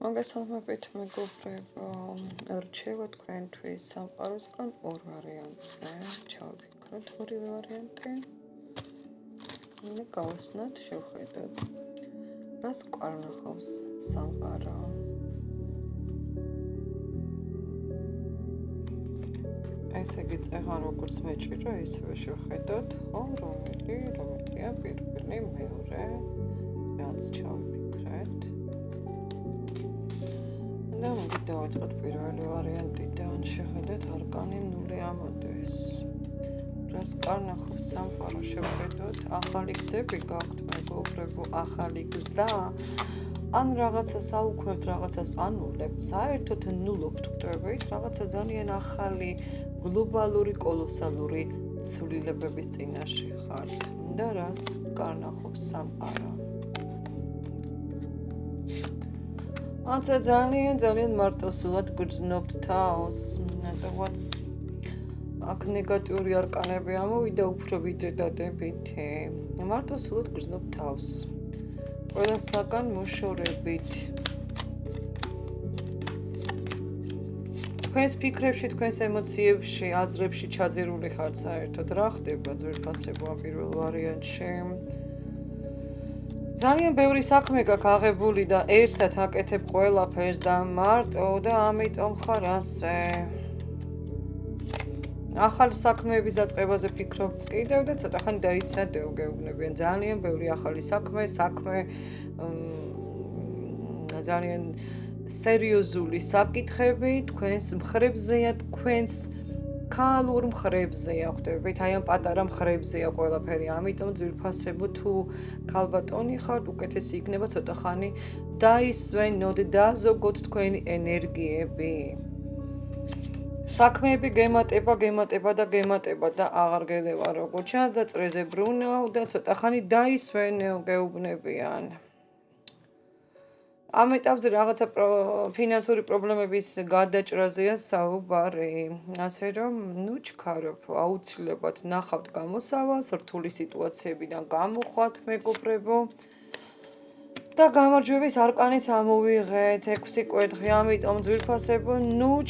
მოგესალმებით მეგობრებო, რჩევა თქვენთვის სამყაროსგან ორ ვარიანტზე. ჩავფიქროთ ორივე ვარიანტი. და გავუსნათ, შევხედოთ. რას ყვარნახავს სამყარო? ესე იგი, წეღან როგორც მეჭირა, ისევე შევხედოთ, ხო, რომელია პირველი, მეორე, რაც ჩავფიქრეთ. და მოდით დავიწყოთ პირველი ვარიანტიდან, შეხედეთ არკანი 0 ამოდის. რას ყვარნახავს სამყარო, შევხედოთ, ახალი გზები გაქვთ მეგობრებო, ახალი გზა. ან რაღაცა საუქმებთ, რაღაცას ანულებთ, საერთოდ ნულობთ ხვდებით, რაღაცა ძალიან ახალი გლობალური კოლოსალური ცვლილებების წინაშე ხართ. და რას ყვარნახობს სამყარო? აცა ძალიან მარტოსულად გრძნობთ თავს, რატომაც აქ ნეგატიური არკანები ამოვიდა უფრო ვიდრე დადებითი. მარტოსულად გრძნობთ თავს. ყველასაგან მოშორებით. თქვენს ფიქრებში, თქვენს ემოციებში, აზრებში ჩაძირული ხართ საერთოდ. რა ხდება ძვირფასებო ამ პირველ ვარიანტში? ძალიან ბევრი საქმე გაქვს აღებული და ერთად აკეთებ ყველაფერს და მარტო და ამიტომ ხარ ასე. ახალი საქმეების დაწყებაზე ფიქრობ კიდევ და ცოტა ხანი დაიცადეო, გეუბნებიან. ძალიან ბევრი ახალი საქმე, ძალიან სერიოზული საკითხები თქვენს მხრებზეა, თქვენს ქალურ მხრებზეა, ხვდებით, აი ამ პატარა მხრებზეა ყველაფერი. ამიტომ ძვირფასებო, თუ ქალბატონი ხართ, უკეთესი იქნება ცოტა ხანი დაისვენოთ, დაზოგოთ თქვენი ენერგიები. საქმეები გემატება და აღარ გელევა როგორც ჩანს და წრეზე ბრუნავ და ცოტა ხანი დაისვენეო, გეუბნებიან. ამ ეტაპზე რაღაცა ფინანსური პრობლემების გადაჭრაზეა საუბარი. ასე რომ, ჩქარობ, აუცილებლად ნახავთ გამოსავალს, რთული სიტუაციებიდან გამოხვათ, მეგობრებო. და გამარჯვების არკანიც ამოვიღეთ 6 კვერთხი, ამიტომ ძვირფასებო,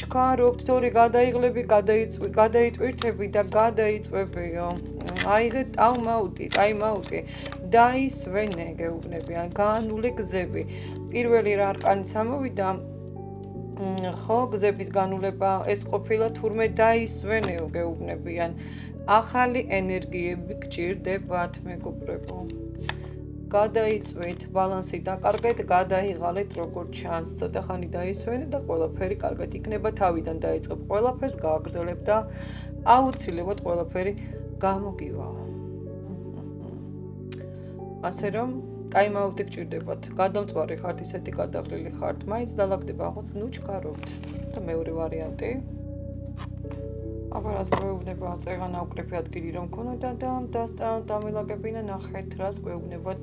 ჩქარობთ, თორე გადაიტვირთები და გადაიწვევიო. აიღეთ ტაიმაუტი, დაისვენე, გეუბნებიან, განული გზები. პირველი რა არკანიც ამოვიდა, ხო, გზების განულება ეს ყოფილა, თურმე დაისვენეო, გეუბნებიან. ახალი ენერგიები გჭირდებათ, მეგობრებო. გადაიწვით, ბალანსი დაკარგეთ, გადაიღალეთ როგორც ჩანს, ცოტა ხანი დაისვენეთ და ყველაფერი კარგად იქნება, თავიდან დაიწყებ ყველაფერს, გააგრძელებ და აუცილებლად ყველაფერი გამოგივალ. ასე რომ, ტაიმაუტი გჭირდებათ, გადამწვარი ხართ, ისეთი გადაღლილი ხართ, მაინც დალაგდება აღოც, ჩქარობთ. და მეორე ვარიანტი. აბა რას გვეუბნება, წეღან აუკრეფი ადგილი რომ ქონოდა და დამილაგებინა, ნახეთ, რას გვეუბნებათ.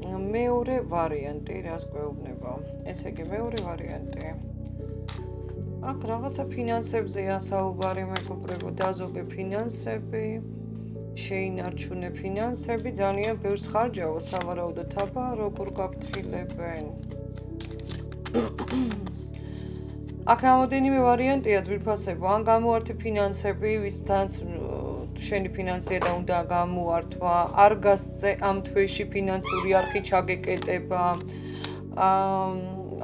მეორე ვარიანტი, რას გვეუბნება. ესე იგი, მეორე ვარიანტი. აქ რაღაცა ფინანსებზეა საუბარი, მეგობრებო, დაზოგე ფინანსები, შეინარჩუნე ფინანსები, ძალიან ბევრს ხარჯავო, სავარაუდოდ აბა როგორ გაფრთხილებენ. აქ რამოდენიმე ვარიანტია ძვირფასებო, ან გამოართე ფინანსები, ვისთანაც შენი ფინანსია და უნდა გამოართვა, არ გასწე ამ თვეში ფინანსური არხი ჩაგეკეტება,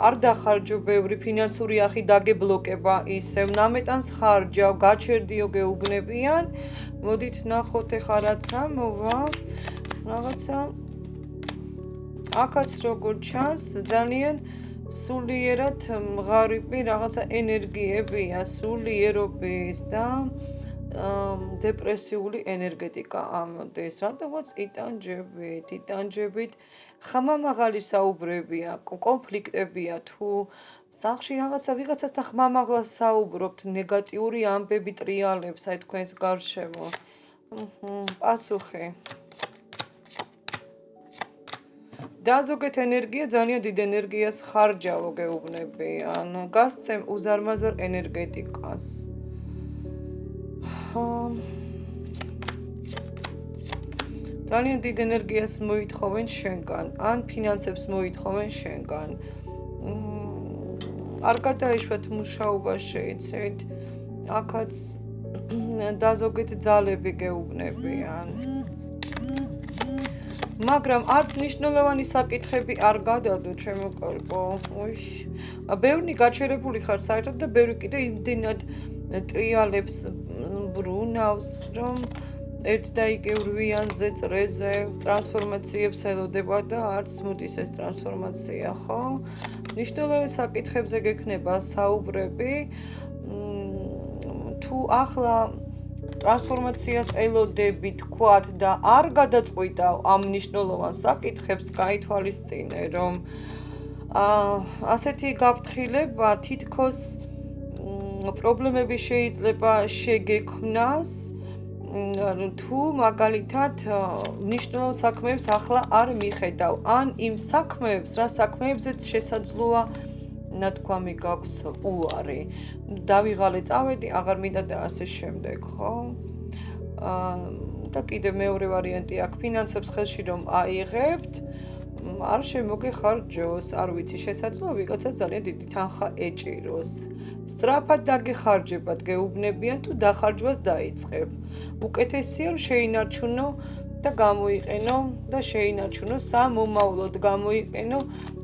არ დახარჯო ბევრი ფინანსური არხი დაგებლოკება, ისევ ნამეტანს ხარჯავ, გაჩერდიო, გეუბნებიან. მოდით ნახოთ ეხლა რაც ამოვა, რაღაცა აქაც როგორც ჩანს, ძალიან სულიერად მღარიბი რაღაცა ენერგიებია, სულიერობის და დეპრესიული ენერგეტიკა ამოდის, რატომაც იტანჯებით, ხმამაღალი საუბრებია, კონფლიქტებია, თუ სახლში ვიღაცასთან ხმამაღლას საუბრობთ, ნეგატიური ამბები ტრიალებს აი თქვენს გარშემო. პასუხი. დაზოგეთ ენერგია, ძალიან დიდ ენერგიას ხარჯავო, გეუბნებიან, გასცემ უზარმაზარ ენერგეტიკას. ძალიან დიდ ენერგიას მოითხოვენ შენგან, ან ფინანსებს მოითხოვენ შენგან. არ გადაიშვათ მუშაობა შეიცით. აქაც დაზოგეთ ძალები გეუბნებიან. მაგრამ არც მნიშვნელოვანი საკითხები არ გადადო ჩემო კარგო. ბევრი გაჩერებული ხარ საერთოდ და ბევრი კიდე იმდენად ტრიალებს ბრუნავს, რომ ერთ და იგივ რვიანზე წრეზე ტრანსფორმაციებს ელოდება და არც მოდის ეს ტრანსფორმაცია, ხო? მნიშვნელოვან საკითხებზე გექნება საუბრები. თუ ახლა ტრანსფორმაციას ელოდები თქვათ და არ გადაწყვიტავ ამ მნიშვნელოვან საკითხებს, გაითვალისწინე, რომ ასეთი გაფრთხილება თითქოს პრობლემები შეიძლება შეგექმნას, თუ მაგალითად მნიშვნელოვან საქმეებს ახლა არ მიხედავ, ან იმ საქმეებს, რა საქმეებზეც შესაძლოა ნათქვამი გაქვს უარი. დავიღალე, წავედი, აღარ მინდა და ასე შემდეგ, ხო? და კიდე მეორე ვარიანტი აქ ფინანსებს ხელში რომ აიღებთ, არ შემოგეხარჯოს, არ ვიცი, შესაძლოა ვიღაცას ძალიან დიდი თანხა ეჭიროს. სწრაფად დაგეხარჯებათ გეუბნებიან თუ დახარჯვას დაიწყებ. უკეთესია რომ შეინარჩუნო და გამოიყენო და შეინარჩუნო სამომავლოდ გამოიყენო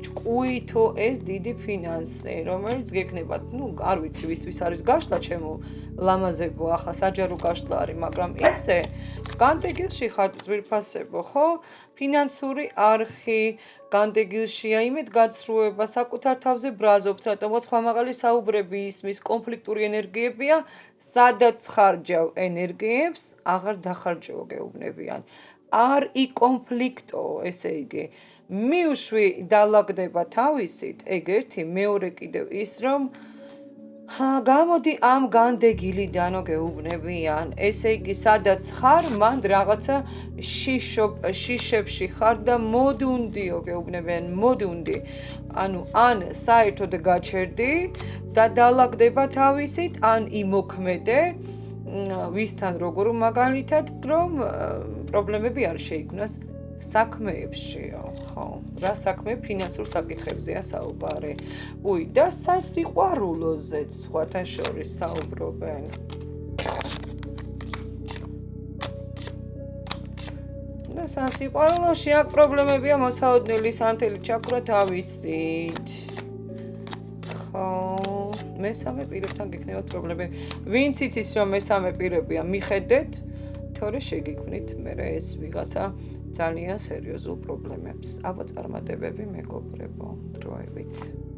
ჭკუითო ეს დიდი ფინანსი, რომელიც გექნებათ, არ ვიცი ვისთვის არის გაშლა ჩემო ლამაზებო, ახლა საჯარო გაშლა არის, მაგრამ ესე განდეგილში ხართ ძვირფასებო, ხო? ფინანსური არხი განდეგილშია, იმედგაცრუება, საკუთარ თავზე ბრაზობთ, რატომაც ხმამაღალი საუბრები ისმის, კონფლიქტური ენერგიებია, სადაც ხარჯავ ენერგიებს, აღარ დახარჯავ გეუბნებიან. არ იკონფლიქტო, ესე იგი, მიუშვი დალაგდება თავისით, ეგ ერთი, მეორე კიდევ ის, რომ გამოდი ამ განდეგილიდანო გეუბნებიან, ესე იგი, სადაც ხარ, მან რაღაცა შიშებში ხარ და მოდუნდიო გეუბნებიან, მოდუნდი. ანუ ან საერთოდ გაჩერდი და დალაგდება თავისით, ან იმოქმედე, ვისთან როგორ მაგალითად, რომ პრობლემები არ შეიქმნას საქმეებშიო, ხო? რა საქმე ფინანსურ საკითხებზეა საუბარი. და სასიყვარულოზეც სხვათა შორის საუბრობენ. და სასიყვარულოში აქ პრობლემებია მოსაოდნელი სანთელი ჩაქრა თავისით. ხო, მესამე პირებთან გექნებათ პრობლემები. ვინც იცის რომ მესამე პირებია, მიხედეთ, თორე შეგიქმნით მე ეს ვიღაცა ძალიან სერიოზულ პრობლემებს. აბა წარმატებები მეგობრებო, დროებით.